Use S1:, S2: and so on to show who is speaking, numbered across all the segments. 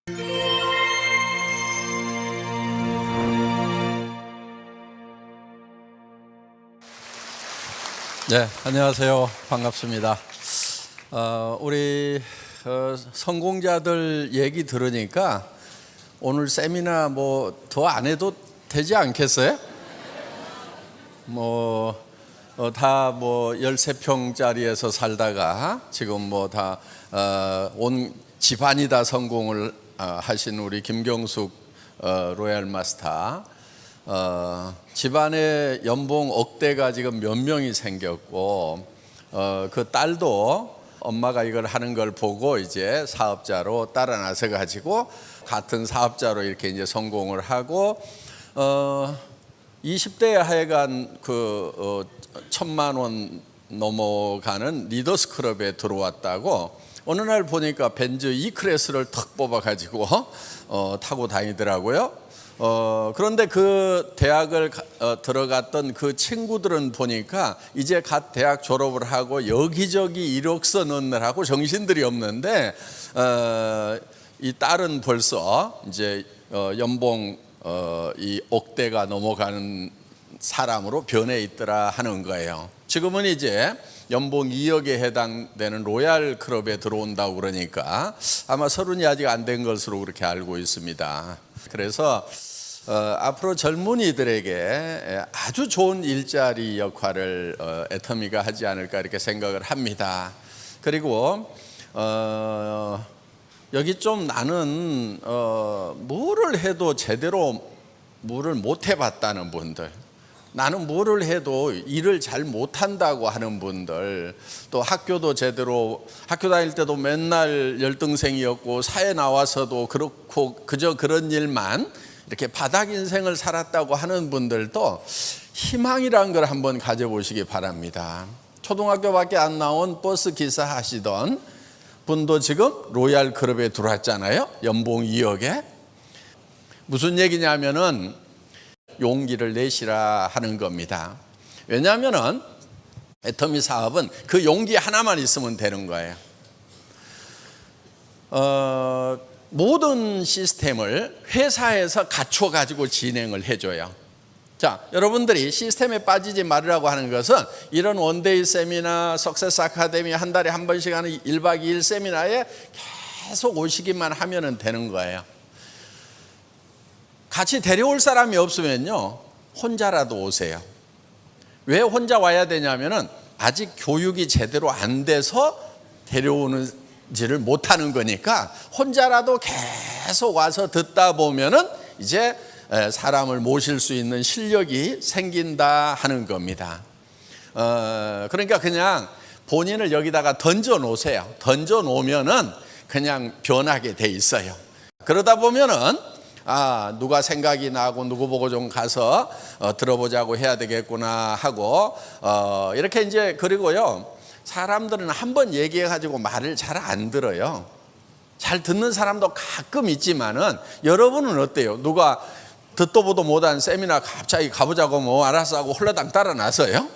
S1: 네, 안녕하세요. 반갑습니다. 우리 성공자들 얘기 들으니까 오늘 세미나 뭐 더 안 해도 되지 않겠어요? 다 13평짜리에서 살다가 지금 다 온 집안이 다 성공을 하신 우리 김경숙 로얄 마스터. 집안에 연봉 억대가 지금 몇 명이 생겼고, 그 딸도 엄마가 이걸 하는 걸 보고 이제 사업자로 따라 나서 가지고 같은 사업자로 이렇게 이제 성공을 하고, 20대에 하여간 1,000만 원 넘어가는 리더스 클럽에 들어왔다고. 어느 날 보니까 벤츠 E클래스를 턱 뽑아 가지고 타고 다니더라고요. 그런데 그 대학을 들어갔던 그 친구들은 보니까 이제 갓 대학 졸업을 하고 여기저기 이력서 넣느라고 정신들이 없는데, 이 딸은 벌써 이제 연봉 이 억대가 넘어가는 사람으로 변해 있더라 하는 거예요. 지금은 이제 연봉 2억에 해당되는 로얄 클럽에 들어온다고 그러니까 아마 30이 아직 안 된 것으로 그렇게 알고 있습니다. 그래서 앞으로 젊은이들에게 아주 좋은 일자리 역할을 애터미가 하지 않을까 이렇게 생각을 합니다. 그리고 여기 좀 나는 뭐를 해도 제대로 뭐를 못 해봤다는 분들, 나는 뭐를 해도 일을 잘 못한다고 하는 분들, 또 학교도 제대로, 학교 다닐 때도 맨날 열등생이었고 사회 나와서도 그렇고 그저 그런 일만 이렇게 바닥 인생을 살았다고 하는 분들도 희망이란 걸 한번 가져보시기 바랍니다. 초등학교밖에 안 나온 버스 기사 하시던 분도 지금 로얄 클럽에 들어왔잖아요. 연봉 2억에. 무슨 얘기냐면은 용기를 내시라 하는 겁니다. 왜냐하면은 애터미 사업은 그 용기 하나만 있으면 되는 거예요. 모든 시스템을 회사에서 갖춰 가지고 진행을 해줘요. 자, 여러분들이 시스템에 빠지지 말으라고 하는 것은 이런 원데이 세미나, 석세스 아카데미 한 달에 한 번씩 하는 1박 2일 세미나에 계속 오시기만 하면 되는 거예요. 같이 데려올 사람이 없으면요, 혼자라도 오세요. 왜 혼자 와야 되냐면은 아직 교육이 제대로 안 돼서 데려오는지를 못하는 거니까 혼자라도 계속 와서 듣다 보면은 이제 사람을 모실 수 있는 실력이 생긴다 하는 겁니다. 그러니까 그냥 본인을 여기다가 던져 놓으세요. 던져 놓으면은 그냥 변하게 돼 있어요. 그러다 보면은 누가 생각이 나고 누구 보고 좀 가서 들어보자고 해야 되겠구나 하고, 이렇게 이제. 그리고요, 사람들은 한번 얘기해 가지고 말을 잘 안 들어요. 잘 듣는 사람도 가끔 있지만은, 여러분은 어때요? 누가 듣도 보도 못한 세미나 갑자기 가보자고 알았어 하고 홀라당 따라 나서요?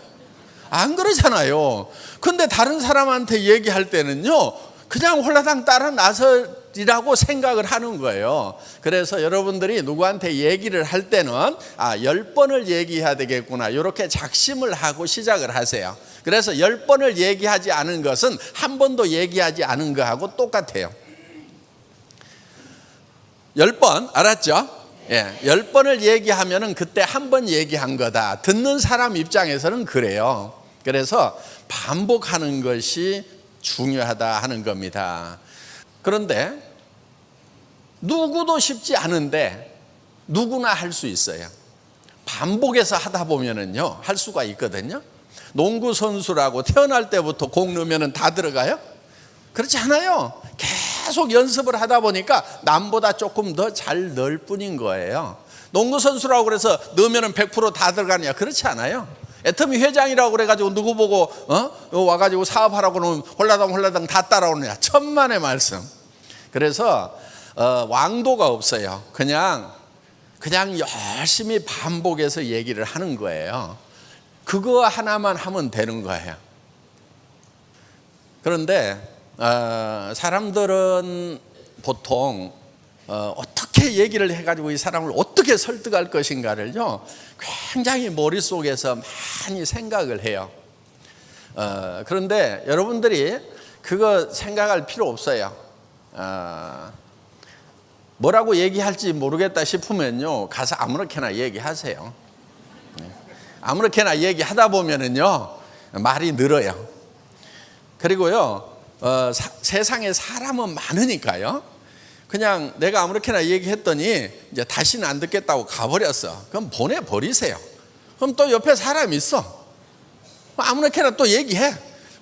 S1: 안 그러잖아요. 근데 다른 사람한테 얘기할 때는요, 그냥 홀라당 따라 나서리라고 생각을 하는 거예요. 그래서 여러분들이 누구한테 얘기를 할 때는 10번을 얘기해야 되겠구나, 이렇게 작심을 하고 시작을 하세요. 그래서 10번을 얘기하지 않은 것은 한 번도 얘기하지 않은 거하고 똑같아요. 10번, 알았죠? 10번을 얘기하면은 그때 한 번 얘기한 거다. 듣는 사람 입장에서는 그래요. 그래서 반복하는 것이 중요하다 하는 겁니다. 그런데 누구도 쉽지 않은데 누구나 할 수 있어요. 반복해서 하다 보면은요, 할 수가 있거든요. 농구 선수라고 태어날 때부터 공 넣으면은 다 들어가요? 그렇지 않아요. 계속 연습을 하다 보니까 남보다 조금 더 잘 넣을 뿐인 거예요. 농구 선수라고 그래서 넣으면 100% 다 들어가냐? 그렇지 않아요. 애터미 회장이라고 그래가지고 누구 보고 와가지고 사업하라고 하면 홀라당 다 따라오느냐? 천만의 말씀. 그래서 왕도가 없어요. 그냥 열심히 반복해서 얘기를 하는 거예요. 그거 하나만 하면 되는 거예요. 그런데 사람들은 보통 어떻게 얘기를 해가지고 이 사람을 어떻게 설득할 것인가를요 굉장히 머릿속에서 많이 생각을 해요. 그런데 여러분들이 그거 생각할 필요 없어요. 뭐라고 얘기할지 모르겠다 싶으면요 가서 아무렇게나 얘기하세요. 아무렇게나 얘기하다 보면은요 말이 늘어요. 그리고요 세상에 사람은 많으니까요 그냥 내가 아무렇게나 얘기했더니 이제 다시는 안 듣겠다고 가버렸어. 그럼 보내버리세요. 그럼 또 옆에 사람이 있어. 아무렇게나 또 얘기해.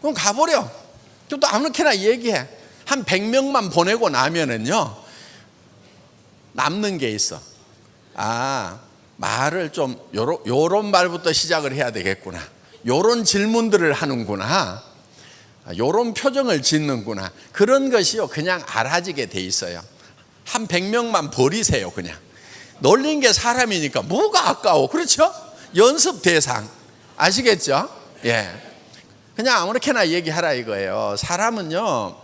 S1: 그럼 가버려. 또 아무렇게나 얘기해. 한 100명만 보내고 나면은요 남는 게 있어. 말을 좀 요런 말부터 시작을 해야 되겠구나. 요런 질문들을 하는구나. 요런 표정을 짓는구나. 그런 것이요 그냥 알아지게 돼 있어요. 한 100명만 버리세요. 그냥 놀린 게 사람이니까 뭐가 아까워. 그렇죠? 연습 대상 아시겠죠? 예, 그냥 아무렇게나 얘기하라 이거예요. 사람은요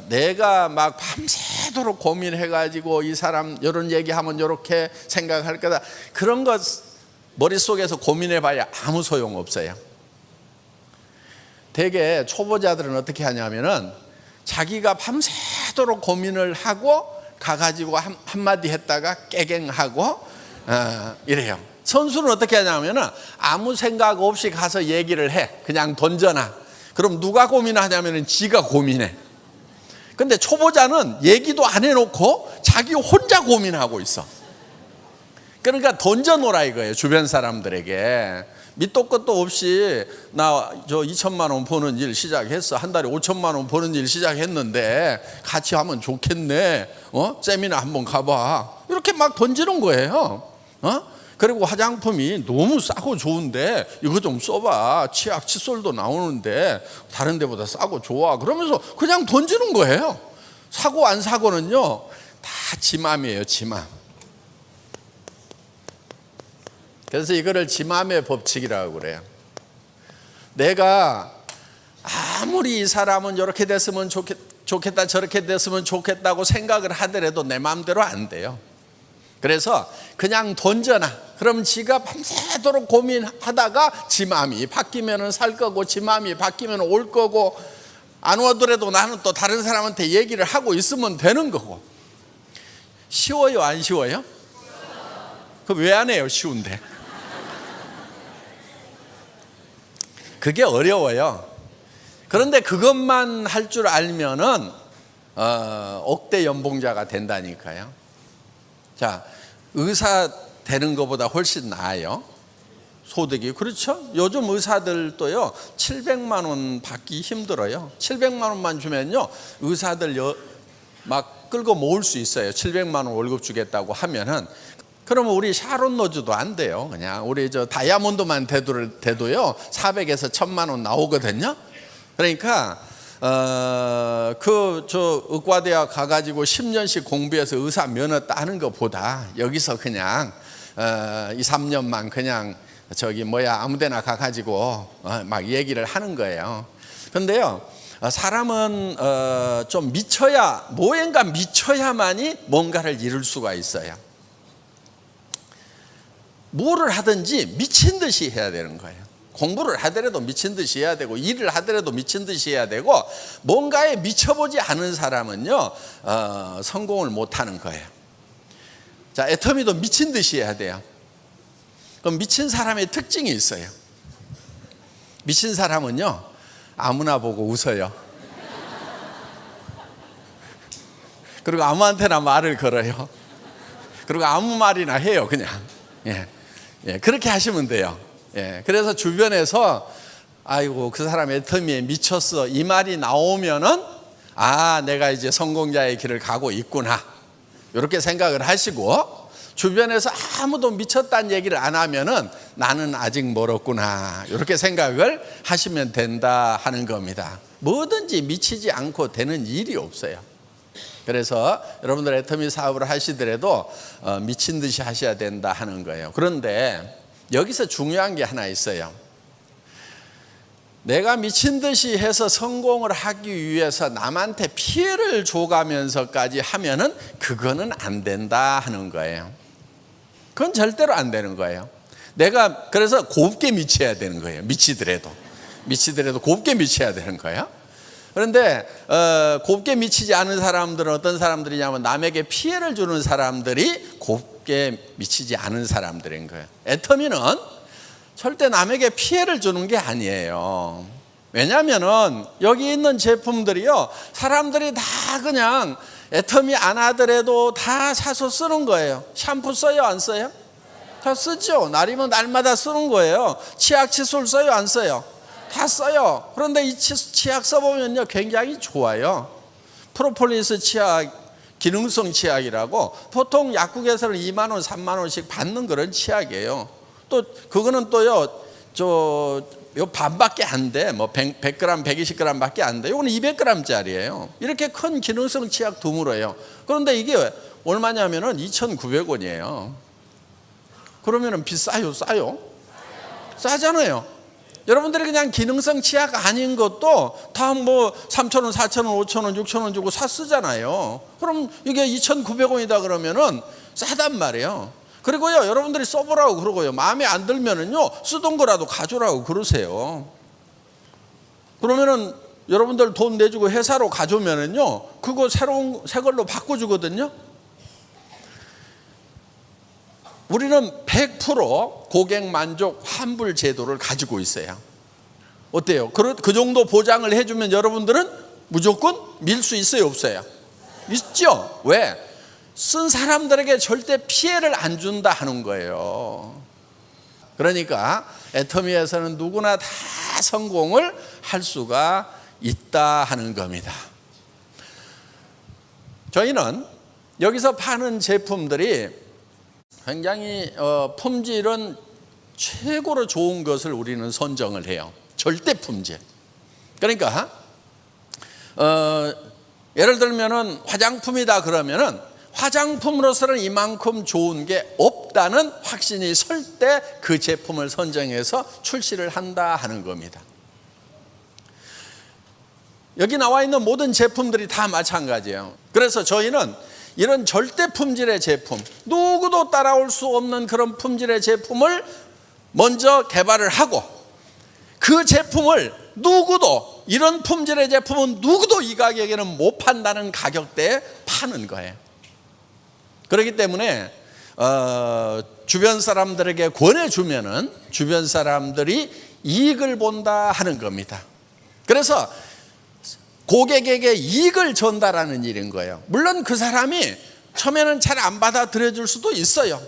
S1: 내가 막 밤새도록 고민해가지고 이 사람 이런 얘기하면 이렇게 생각할 거다 그런 것 머릿속에서 고민해봐야 아무 소용없어요. 대개 초보자들은 어떻게 하냐면은 자기가 밤새도록 고민을 하고 가가지고 한마디 했다가 깨갱하고 이래요. 선수는 어떻게 하냐면은 아무 생각 없이 가서 얘기를 해. 그냥 던져놔. 그럼 누가 고민하냐면은 지가 고민해. 근데 초보자는 얘기도 안 해놓고 자기 혼자 고민하고 있어. 그러니까 던져놓으라 이거예요. 주변 사람들에게. 밑도 끝도 없이 나 저 2천만 원 버는 일 시작했어. 한 달에 5천만 원 버는 일 시작했는데 같이 하면 좋겠네. 세미나 한번 가봐. 이렇게 막 던지는 거예요. 그리고 화장품이 너무 싸고 좋은데 이거 좀 써봐. 치약 칫솔도 나오는데 다른 데보다 싸고 좋아. 그러면서 그냥 던지는 거예요. 사고 안 사고는요 다 지 맘이에요. 지 맘. 그래서 이거를 지 맘의 법칙이라고 그래요. 내가 아무리 이 사람은 이렇게 됐으면 좋겠다 저렇게 됐으면 좋겠다고 생각을 하더라도 내 마음대로 안 돼요. 그래서 그냥 던져놔. 그럼 지가 밤새도록 고민하다가 지 마음이 바뀌면 살 거고 지 마음이 바뀌면 올 거고 안 오더라도 나는 또 다른 사람한테 얘기를 하고 있으면 되는 거고. 쉬워요 안 쉬워요? 그럼 왜 안 해요? 쉬운데. 그게 어려워요. 그런데 그것만 할 줄 알면은 억대 연봉자가 된다니까요. 자, 의사 되는 것보다 훨씬 나아요. 소득이. 그렇죠? 요즘 의사들도요 700만 원 받기 힘들어요. 700만 원만 주면요 의사들 막 끌고 모을 수 있어요. 700만 원 월급 주겠다고 하면은. 그러면 우리 샤론 로즈도 안 돼요. 그냥 우리 저 다이아몬드만 돼도요 400에서 1000만 원 나오거든요. 그러니까 저 의과대학 가가지고 10년씩 공부해서 의사 면허 따는 것보다 여기서 그냥 2, 3년만 그냥 아무데나 가가지고 막 얘기를 하는 거예요. 그런데요 사람은 좀 뭐인가 미쳐야만이 뭔가를 이룰 수가 있어요. 뭐를 하든지 미친 듯이 해야 되는 거예요. 공부를 하더라도 미친 듯이 해야 되고 일을 하더라도 미친 듯이 해야 되고 뭔가에 미쳐보지 않은 사람은요 성공을 못하는 거예요. 자, 애터미도 미친 듯이 해야 돼요. 그럼 미친 사람의 특징이 있어요. 미친 사람은요 아무나 보고 웃어요. 그리고 아무한테나 말을 걸어요. 그리고 아무 말이나 해요. 그냥 그렇게 하시면 돼요. 그래서 주변에서 아이고 그 사람 애터미에 미쳤어 이 말이 나오면은 내가 이제 성공자의 길을 가고 있구나 이렇게 생각을 하시고, 주변에서 아무도 미쳤다는 얘기를 안 하면은 나는 아직 멀었구나 이렇게 생각을 하시면 된다 하는 겁니다. 뭐든지 미치지 않고 되는 일이 없어요. 그래서 여러분들 애터미 사업을 하시더라도 미친 듯이 하셔야 된다 하는 거예요. 그런데 여기서 중요한 게 하나 있어요. 내가 미친 듯이 해서 성공을 하기 위해서 남한테 피해를 줘가면서까지 하면은 그거는 안 된다 하는 거예요. 그건 절대로 안 되는 거예요. 내가 그래서 곱게 미쳐야 되는 거예요. 미치더라도 곱게 미쳐야 되는 거예요. 그런데 곱게 미치지 않은 사람들은 어떤 사람들이냐면 남에게 피해를 주는 사람들이 곱게 미치지 않은 사람들인 거예요. 애터미는 절대 남에게 피해를 주는 게 아니에요. 왜냐하면은 여기 있는 제품들이요, 사람들이 다 그냥 애터미 안 하더라도 다 사서 쓰는 거예요. 샴푸 써요, 안 써요? 다 쓰죠. 날이면 날마다 쓰는 거예요. 치약 칫솔 써요, 안 써요? 다 써요. 그런데 이 치약 써보면요, 굉장히 좋아요. 프로폴리스 치약, 기능성 치약이라고 보통 약국에서는 2만 원, 3만 원씩 받는 그런 치약이에요. 또 그거는 또요, 요 반밖에 안 돼. 뭐 100g, 120g 밖에 안 돼. 이거는 200g짜리예요. 이렇게 큰 기능성 치약 드물어요. 그런데 이게 얼마냐면은 2,900원이에요. 그러면은 비싸요, 싸요? 싸잖아요. 여러분들이 그냥 기능성 치약 아닌 것도 다 뭐 3,000원, 4,000원, 5,000원, 6,000원 주고 사 쓰잖아요. 그럼 이게 2,900원이다 그러면은 싸단 말이에요. 그리고요, 여러분들이 써보라고 그러고요, 마음에 안 들면은요, 쓰던 거라도 가져오라고 그러세요. 그러면은 여러분들 돈 내주고 회사로 가져오면은요, 그거 새 걸로 바꿔주거든요. 우리는 100% 고객 만족 환불 제도를 가지고 있어요. 어때요? 그 정도 보장을 해주면 여러분들은 무조건 밀 수 있어요, 없어요? 있죠. 왜? 쓴 사람들에게 절대 피해를 안 준다 하는 거예요. 그러니까 애터미에서는 누구나 다 성공을 할 수가 있다 하는 겁니다. 저희는 여기서 파는 제품들이 굉장히 품질은 최고로 좋은 것을 우리는 선정을 해요. 절대 품질. 그러니까 예를 들면은 화장품이다 그러면은 화장품으로서는 이만큼 좋은 게 없다는 확신이 설 때 그 제품을 선정해서 출시를 한다 하는 겁니다. 여기 나와 있는 모든 제품들이 다 마찬가지예요. 그래서 저희는 이런 절대 품질의 제품, 누구도 따라올 수 없는 그런 품질의 제품을 먼저 개발을 하고, 그 제품을 누구도, 이런 품질의 제품은 누구도 이 가격에는 못 판다는 가격대에 파는 거예요. 그렇기 때문에 주변 사람들에게 권해주면은 주변 사람들이 이익을 본다 하는 겁니다. 그래서 고객에게 이익을 전달하는 일인 거예요. 물론 그 사람이 처음에는 잘 안 받아들여 줄 수도 있어요.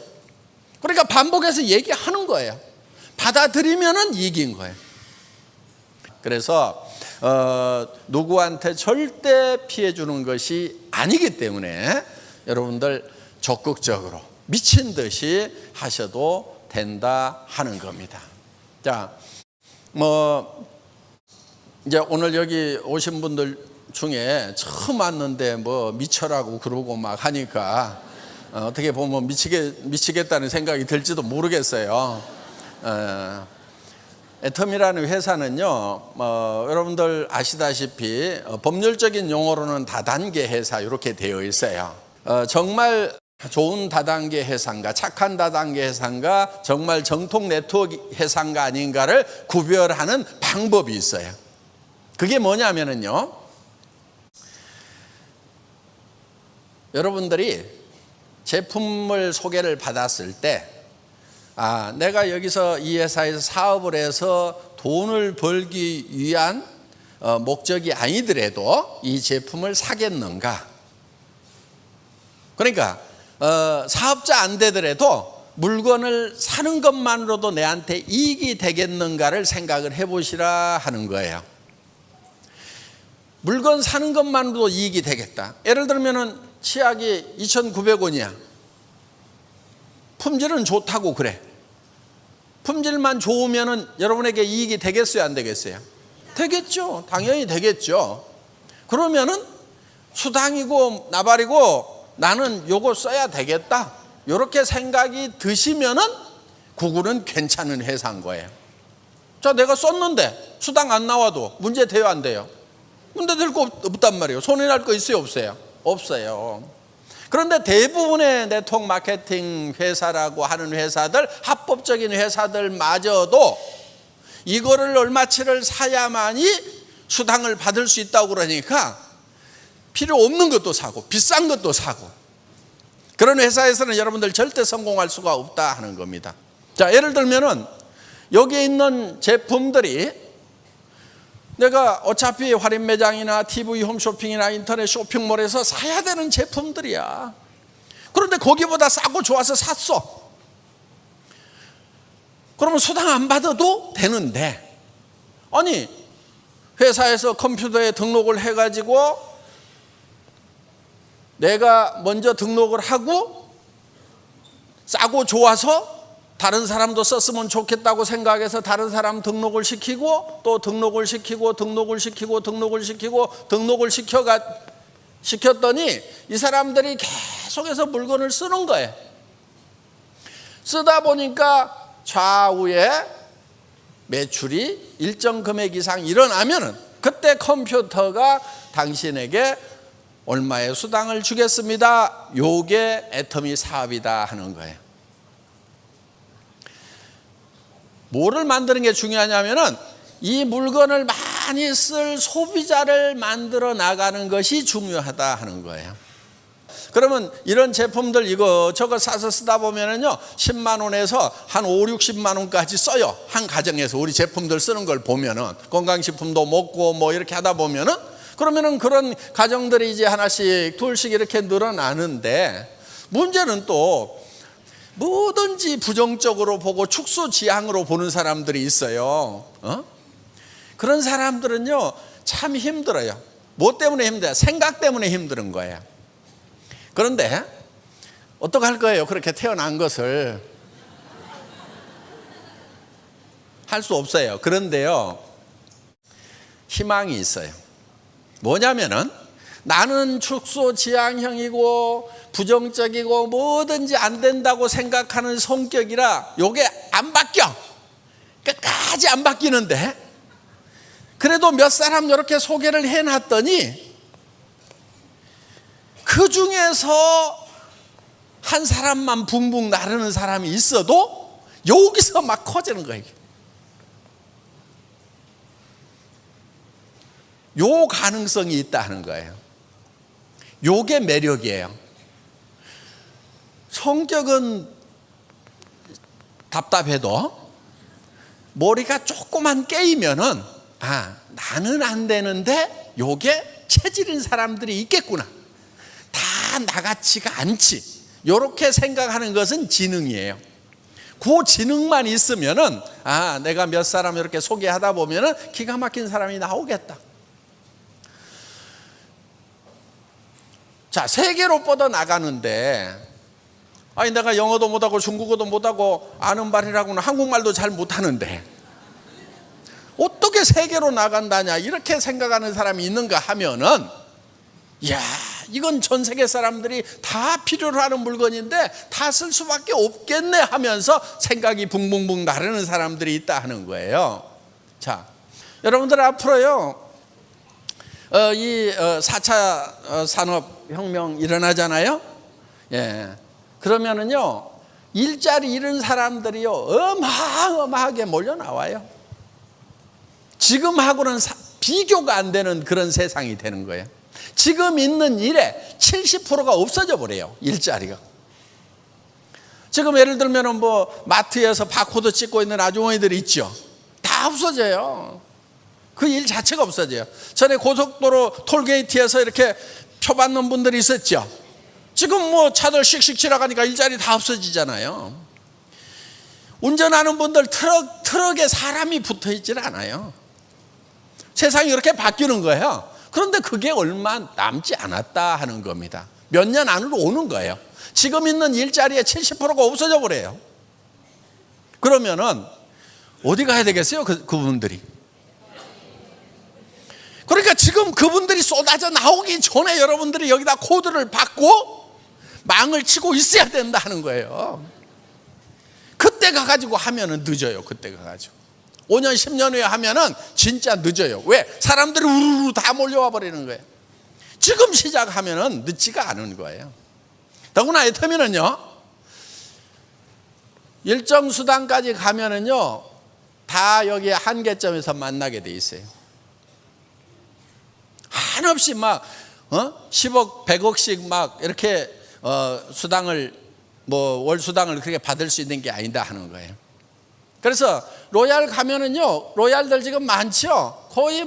S1: 그러니까 반복해서 얘기하는 거예요. 받아들이면은 이익인 거예요. 그래서 누구한테 절대 피해 주는 것이 아니기 때문에 여러분들 적극적으로 미친 듯이 하셔도 된다 하는 겁니다. 자, 이제 오늘 여기 오신 분들 중에 처음 왔는데 뭐 미쳐라고 그러고 막 하니까 어떻게 보면 미치겠다는 생각이 들지도 모르겠어요. 애터미라는 회사는요, 여러분들 아시다시피 법률적인 용어로는 다단계 회사 이렇게 되어 있어요. 정말 좋은 다단계 회사인가, 착한 다단계 회사인가, 정말 정통 네트워크 회사인가 아닌가를 구별하는 방법이 있어요. 그게 뭐냐면요, 여러분들이 제품을 소개를 받았을 때, 내가 여기서 이 회사에서 사업을 해서 돈을 벌기 위한 목적이 아니더라도 이 제품을 사겠는가? 그러니까 사업자 안 되더라도 물건을 사는 것만으로도 내한테 이익이 되겠는가를 생각을 해보시라 하는 거예요. 물건 사는 것만으로도 이익이 되겠다. 예를 들면은 치약이 2,900원이야. 품질은 좋다고 그래. 품질만 좋으면은 여러분에게 이익이 되겠어요, 안 되겠어요? 되겠죠. 당연히 되겠죠. 그러면은 수당이고 나발이고 나는 요거 써야 되겠다, 이렇게 생각이 드시면은 그거는 괜찮은 회사인 거예요. 자, 내가 썼는데 수당 안 나와도 문제 돼요, 안 돼요? 문제 될 거 없단 말이에요. 손해 날 거 있어요, 없어요? 없어요. 그런데 대부분의 네트워크 마케팅 회사라고 하는 회사들, 합법적인 회사들마저도 이거를 얼마치를 사야만이 수당을 받을 수 있다고 그러니까 필요 없는 것도 사고 비싼 것도 사고, 그런 회사에서는 여러분들 절대 성공할 수가 없다 하는 겁니다. 자, 예를 들면은 여기에 있는 제품들이 내가 어차피 할인 매장이나 TV 홈쇼핑이나 인터넷 쇼핑몰에서 사야 되는 제품들이야. 그런데 거기보다 싸고 좋아서 샀어. 그러면 수당 안 받아도 되는데, 아니 회사에서 컴퓨터에 등록을 해가지고 내가 먼저 등록을 하고 싸고 좋아서 다른 사람도 썼으면 좋겠다고 생각해서 다른 사람 등록을 시키고 또 등록을 시키고 시켰더니 이 사람들이 계속해서 물건을 쓰는 거예요. 쓰다 보니까 좌우에 매출이 일정 금액 이상 일어나면은 그때 컴퓨터가 당신에게 얼마의 수당을 주겠습니다. 요게 애터미 사업이다 하는 거예요. 뭐를 만드는 게 중요하냐면은 이 물건을 많이 쓸 소비자를 만들어 나가는 것이 중요하다 하는 거예요. 그러면 이런 제품들 이거 저거 사서 쓰다 보면은요 10만 원에서 한 5, 60만 원까지 써요. 한 가정에서 우리 제품들 쓰는 걸 보면은 건강식품도 먹고 뭐 이렇게 하다 보면은, 그러면은 그런 가정들이 이제 하나씩 둘씩 이렇게 늘어나는데, 문제는 또 뭐든지 부정적으로 보고 축소지향으로 보는 사람들이 있어요. 그런 사람들은요 참 힘들어요. 뭐 때문에 힘들어요? 생각 때문에 힘든 거예요. 그런데 어떡할 거예요? 그렇게 태어난 것을 할 수 없어요. 그런데요 희망이 있어요. 뭐냐면은 나는 축소지향형이고 부정적이고 뭐든지 안 된다고 생각하는 성격이라 요게 안 바뀌어. 끝까지 안 바뀌는데, 그래도 몇 사람 이렇게 소개를 해놨더니 그 중에서 한 사람만 붕붕 나르는 사람이 있어도 여기서 막 커지는 거예요. 요 가능성이 있다는 거예요. 요게 매력이에요. 성격은 답답해도 머리가 조금만 깨이면은 나는 안 되는데 요게 체질인 사람들이 있겠구나. 다 나같지가 않지. 요렇게 생각하는 것은 지능이에요. 그 지능만 있으면은 내가 몇 사람 이렇게 소개하다 보면은 기가 막힌 사람이 나오겠다. 자, 세계로 뻗어 나가는데, 내가 영어도 못하고 중국어도 못하고 아는 말이라고는 한국말도 잘 못하는데 어떻게 세계로 나간다냐 이렇게 생각하는 사람이 있는가 하면은, 이건 전 세계 사람들이 다 필요로 하는 물건인데 다 쓸 수밖에 없겠네 하면서 생각이 붕붕붕 나르는 사람들이 있다 하는 거예요. 자, 여러분들 앞으로요 이 4차 산업혁명 일어나잖아요. 그러면은요 일자리 잃은 사람들이요 어마어마하게 몰려 나와요. 지금하고는 비교가 안 되는 그런 세상이 되는 거예요. 지금 있는 일에 70%가 없어져 버려요. 일자리가. 지금 예를 들면 뭐 마트에서 바코드 찍고 있는 아주머니들이 있죠. 다 없어져요. 그 일 자체가 없어져요. 전에 고속도로 톨게이트에서 이렇게 표 받는 분들이 있었죠. 지금 뭐 차들 씩씩 지나가니까 일자리 다 없어지잖아요. 운전하는 분들 트럭에 사람이 붙어 있질 않아요. 세상이 이렇게 바뀌는 거예요. 그런데 그게 얼마 남지 않았다 하는 겁니다. 몇 년 안으로 오는 거예요. 지금 있는 일자리의 70%가 없어져 버려요. 그러면은 어디 가야 되겠어요? 그분들이. 그러니까 지금 그분들이 쏟아져 나오기 전에 여러분들이 여기다 코드를 받고 망을 치고 있어야 된다 하는 거예요. 그때 가가지고 하면은 늦어요. 그때 가가지고. 5년 10년 후에 하면은 진짜 늦어요. 왜? 사람들이 우르르 다 몰려와 버리는 거예요. 지금 시작하면은 늦지가 않은 거예요. 더구나 애터미는요, 일정 수단까지 가면은요, 다 여기 한계점에서 만나게 돼 있어요. 한없이 막 10억, 100억씩 막 이렇게 수당을 월 수당을 그렇게 받을 수 있는 게 아니다 하는 거예요. 그래서 로얄 가면은요, 로얄들 지금 많죠. 거의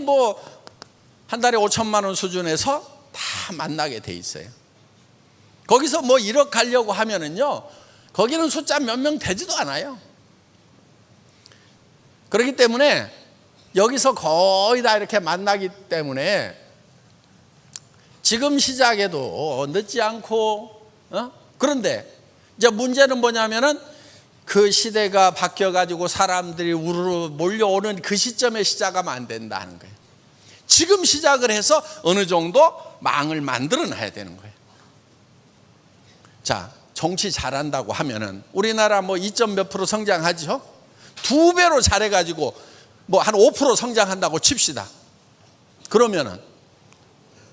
S1: 한 달에 5천만 원 수준에서 다 만나게 돼 있어요. 거기서 1억 가려고 하면은요, 거기는 숫자 몇 명 되지도 않아요. 그렇기 때문에 여기서 거의 다 이렇게 만나기 때문에 지금 시작해도 늦지 않고, 그런데 이제 문제는 뭐냐면은 그 시대가 바뀌어가지고 사람들이 우르르 몰려오는 그 시점에 시작하면 안 된다는 거예요. 지금 시작을 해서 어느 정도 망을 만들어 놔야 되는 거예요. 자, 정치 잘한다고 하면은 우리나라 2점 몇 프로 성장하죠? 2배로 잘해가지고 한 5% 성장한다고 칩시다. 그러면은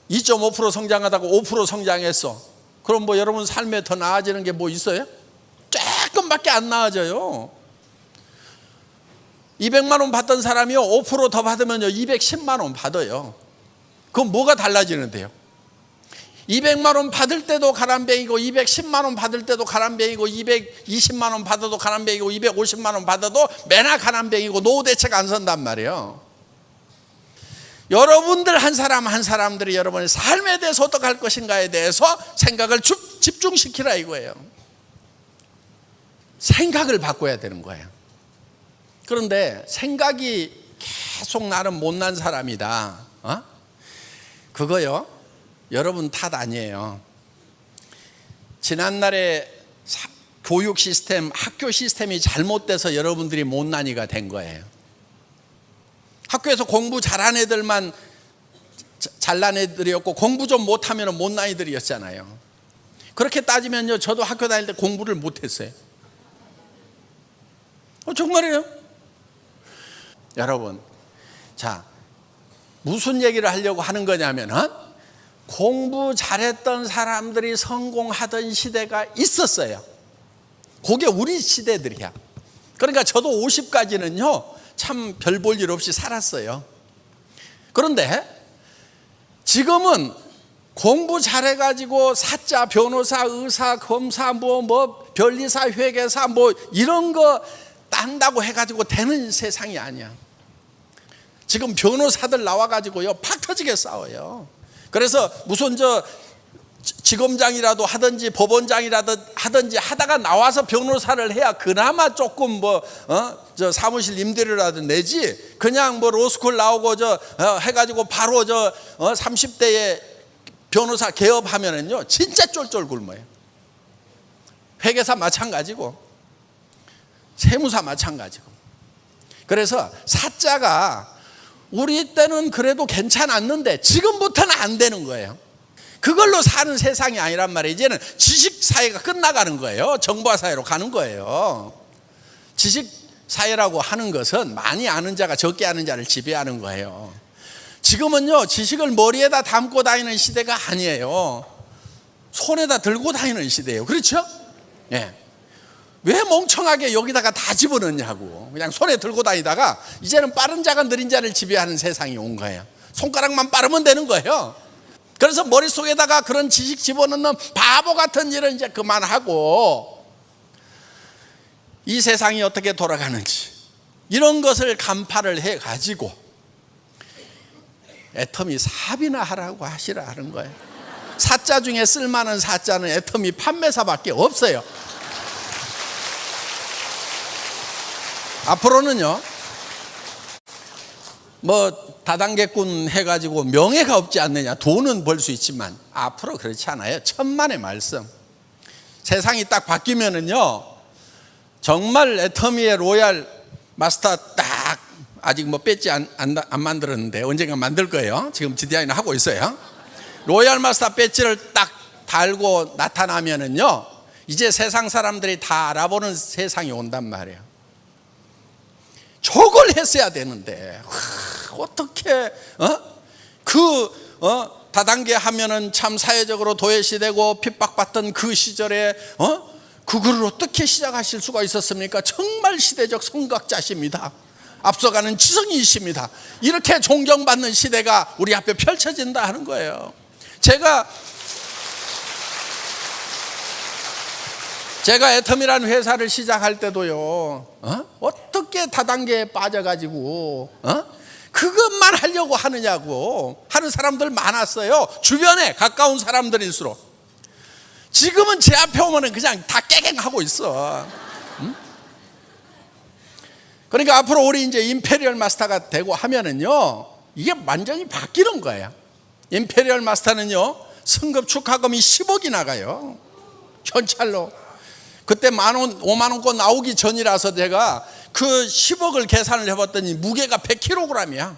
S1: 2.5% 성장하다고 5% 성장했어. 그럼 여러분 삶에 더 나아지는 게 있어요? 조금밖에 안 나아져요. 200만 원 받던 사람이요, 5% 더 받으면요 210만 원 받아요. 그럼 뭐가 달라지는데요? 200만 원 받을 때도 가람뱅이고, 210만 원 받을 때도 가람뱅이고, 220만 원 받아도 가람뱅이고, 250만 원 받아도 매나 가람뱅이고, 노후 대책 안 선단 말이에요. 여러분들 한 사람 한 사람들이 여러분의 삶에 대해서 어떻게 할 것인가에 대해서 생각을 집중시키라 이거예요. 생각을 바꿔야 되는 거예요. 그런데 생각이 계속 나는 못난 사람이다, 그거요, 여러분 탓 아니에요. 지난날에 교육 시스템, 학교 시스템이 잘못돼서 여러분들이 못난이가 된 거예요. 학교에서 공부 잘한 애들만 잘난 애들이었고, 공부 좀 못하면 못난 애들이었잖아요. 그렇게 따지면요, 저도 학교 다닐 때 공부를 못했어요. 정말이에요. 여러분, 자, 무슨 얘기를 하려고 하는 거냐면, 공부 잘했던 사람들이 성공하던 시대가 있었어요. 그게 우리 시대들이야. 그러니까 저도 50까지는요 참 별 볼 일 없이 살았어요. 그런데 지금은 공부 잘해가지고 사자, 변호사, 의사, 검사, 변리사, 회계사 이런 거 딴다고 해가지고 되는 세상이 아니야. 지금 변호사들 나와가지고요 팍 터지게 싸워요. 그래서 무슨 지검장이라도 하든지 법원장이라도 하든지 하다가 나와서 변호사를 해야 그나마 조금 사무실 임대료라도 내지, 그냥 로스쿨 나오고 해가지고 바로 30대에 변호사 개업하면은요 진짜 쫄쫄 굶어요. 회계사 마찬가지고 세무사 마찬가지고. 그래서 사자가 우리 때는 그래도 괜찮았는데 지금부터는 안 되는 거예요. 그걸로 사는 세상이 아니란 말이에요. 이제는 지식사회가 끝나가는 거예요. 정보화사회로 가는 거예요. 지식사회라고 하는 것은 많이 아는 자가 적게 아는 자를 지배하는 거예요. 지금은요 지식을 머리에다 담고 다니는 시대가 아니에요. 손에다 들고 다니는 시대예요. 그렇죠? 예. 왜 멍청하게 여기다가 다 집어넣냐고. 그냥 손에 들고 다니다가 이제는 빠른 자가 느린 자를 지배하는 세상이 온 거예요. 손가락만 빠르면 되는 거예요. 그래서 머릿속에다가 그런 지식 집어넣는 바보 같은 일은 이제 그만하고, 이 세상이 어떻게 돌아가는지 이런 것을 간파를 해가지고 애터미 사업이나 하라고 하시라 하는 거예요. 사자 중에 쓸만한 사자는 애터미 판매사밖에 없어요. 앞으로는요 다단계꾼 해가지고 명예가 없지 않느냐, 돈은 벌 수 있지만 앞으로 그렇지 않아요. 천만의 말씀. 세상이 딱 바뀌면은요 정말 애터미의 로얄 마스터 딱, 아직 배지 안 만들었는데 언젠가 만들 거예요. 지금 디자인을 하고 있어요. 로얄 마스터 배지를 딱 달고 나타나면은요 이제 세상 사람들이 다 알아보는 세상이 온단 말이에요. 저걸 했어야 되는데 어떻게 다단계 하면은 참 사회적으로 도외시되고 핍박받던 그 시절에 그거를 어떻게 시작하실 수가 있었습니까? 정말 시대적 선각자십니다. 앞서가는 지성이십니다. 이렇게 존경받는 시대가 우리 앞에 펼쳐진다 하는 거예요. 제가 애텀이라는 회사를 시작할 때도요, 어떻게 다단계에 빠져가지고 그것만 하려고 하느냐고 하는 사람들 많았어요. 주변에 가까운 사람들일수록. 지금은 제 앞에 오면은 그냥 다 깨갱하고 있어. 그러니까 앞으로 우리 이제 임페리얼 마스터가 되고 하면은요, 이게 완전히 바뀌는 거예요. 임페리얼 마스터는요, 승급 축하금이 10억이 나가요. 현찰로. 그때 10,000원, 50,000원권 나오기 전이라서 제가 그 10억을 계산을 해봤더니 무게가 100kg이야.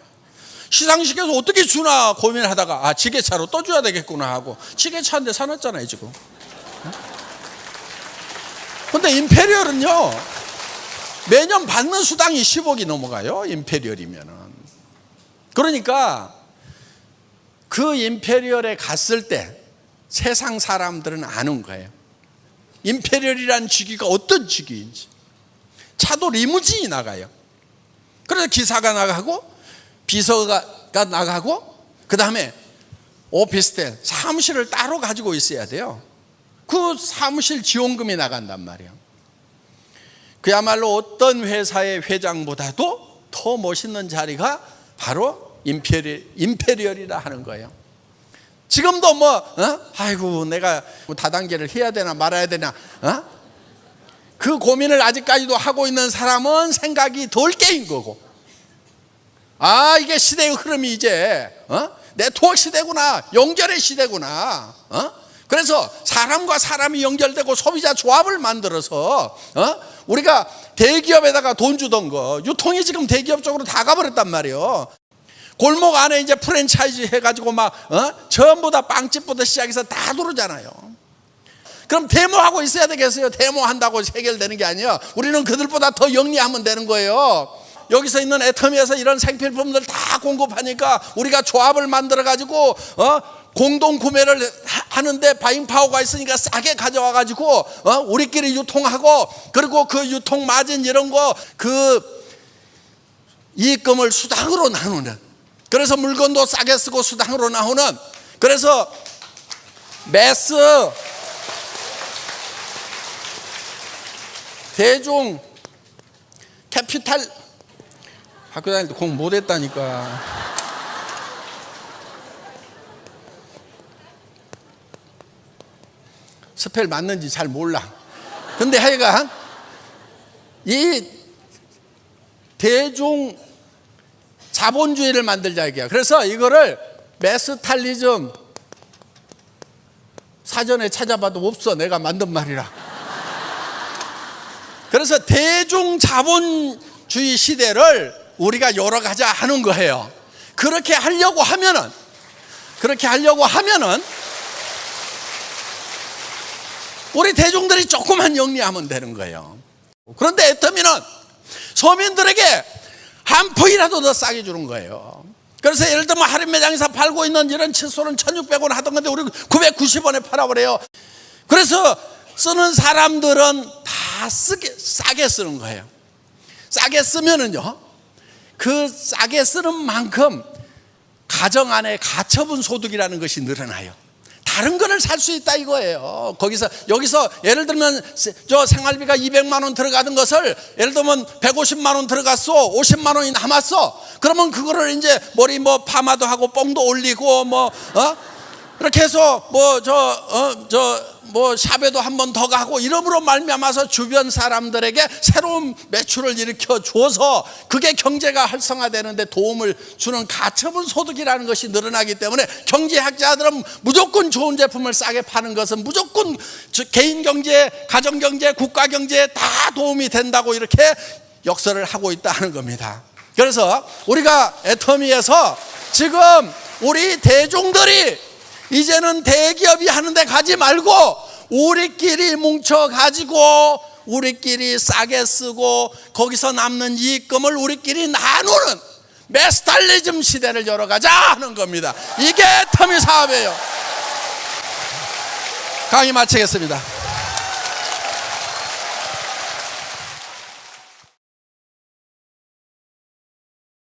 S1: 시상식에서 어떻게 주나 고민하다가 지게차로 떠줘야 되겠구나 하고 지게차 한 대 사놨잖아요 지금. 근데 임페리얼은요, 매년 받는 수당이 10억이 넘어가요. 임페리얼이면은. 그러니까 그 임페리얼에 갔을 때 세상 사람들은 아는 거예요. 임페리얼이라는 직위가 어떤 직위인지. 차도 리무진이 나가요. 그래서 기사가 나가고 비서가 나가고 그 다음에 오피스텔 사무실을 따로 가지고 있어야 돼요. 그 사무실 지원금이 나간단 말이에요. 그야말로 어떤 회사의 회장보다도 더 멋있는 자리가 바로 임페리얼이라 하는 거예요. 지금도 아이고 내가 다단계를 해야 되나 말아야 되나 그 고민을 아직까지도 하고 있는 사람은 생각이 덜 깨인 거고, 이게 시대의 흐름이 이제 네트워크 시대구나, 연결의 시대구나. 그래서 사람과 사람이 연결되고 소비자 조합을 만들어서 우리가 대기업에다가 돈 주던 거 유통이 지금 대기업 쪽으로 다 가버렸단 말이에요. 골목 안에 이제 프랜차이즈 해가지고 전부 다 빵집부터 시작해서 다 들어오잖아요. 그럼 데모하고 있어야 되겠어요? 데모한다고 해결되는 게 아니에요. 우리는 그들보다 더 영리하면 되는 거예요. 여기서 있는 애터미에서 이런 생필품들 다 공급하니까 우리가 조합을 만들어가지고 공동 구매를 하는데 바잉파워가 있으니까 싸게 가져와가지고 우리끼리 유통하고, 그리고 그 유통 마진 이런 거 그 이익금을 수당으로 나누는, 그래서 물건도 싸게 쓰고 수당으로 나오는, 그래서 매스 대중 캐피탈 학교 다닐 때 공부 못했다니까. 스펠 맞는지 잘 몰라. 근데 하여간 이 대중 자본주의를 만들자 이게요. 그래서 이거를 메스탈리즘 사전에 찾아봐도 없어. 내가 만든 말이라. 그래서 대중 자본주의 시대를 우리가 열어가자 하는 거예요. 그렇게 하려고 하면은 우리 대중들이 조금만 영리하면 되는 거예요. 그런데 애터미는 서민들에게 한 푼이라도 더 싸게 주는 거예요. 그래서 예를 들면 할인 매장에서 팔고 있는 이런 칫솔은 1,600원 하던 건데 우리 990원에 팔아버려요. 그래서 쓰는 사람들은 다 싸게 쓰는 거예요. 싸게 쓰면은요, 그 싸게 쓰는 만큼 가정 안에 가처분 소득이라는 것이 늘어나요. 다른 거를 살 수 있다 이거예요. 여기서 예를 들면 저 생활비가 200만 원 들어가던 것을 예를 들면 150만 원 들어갔어, 50만 원이 남았어. 그러면 그거를 이제 머리 파마도 하고 뽕도 올리고 이렇게 해서 샵에도 한 번 더 가고 이름으로 말미암아서 주변 사람들에게 새로운 매출을 일으켜 줘서 그게 경제가 활성화되는데 도움을 주는 가처분 소득이라는 것이 늘어나기 때문에 경제학자들은 무조건 좋은 제품을 싸게 파는 것은 무조건 개인 경제, 가정 경제, 국가 경제에 다 도움이 된다고 이렇게 역설을 하고 있다는 겁니다. 그래서 우리가 애터미에서 지금 우리 대중들이 이제는 대기업이 하는데 가지 말고 우리끼리 뭉쳐가지고 우리끼리 싸게 쓰고 거기서 남는 이익금을 우리끼리 나누는 메스탈리즘 시대를 열어가자 하는 겁니다. 이게 터미 사업이에요. 강의 마치겠습니다.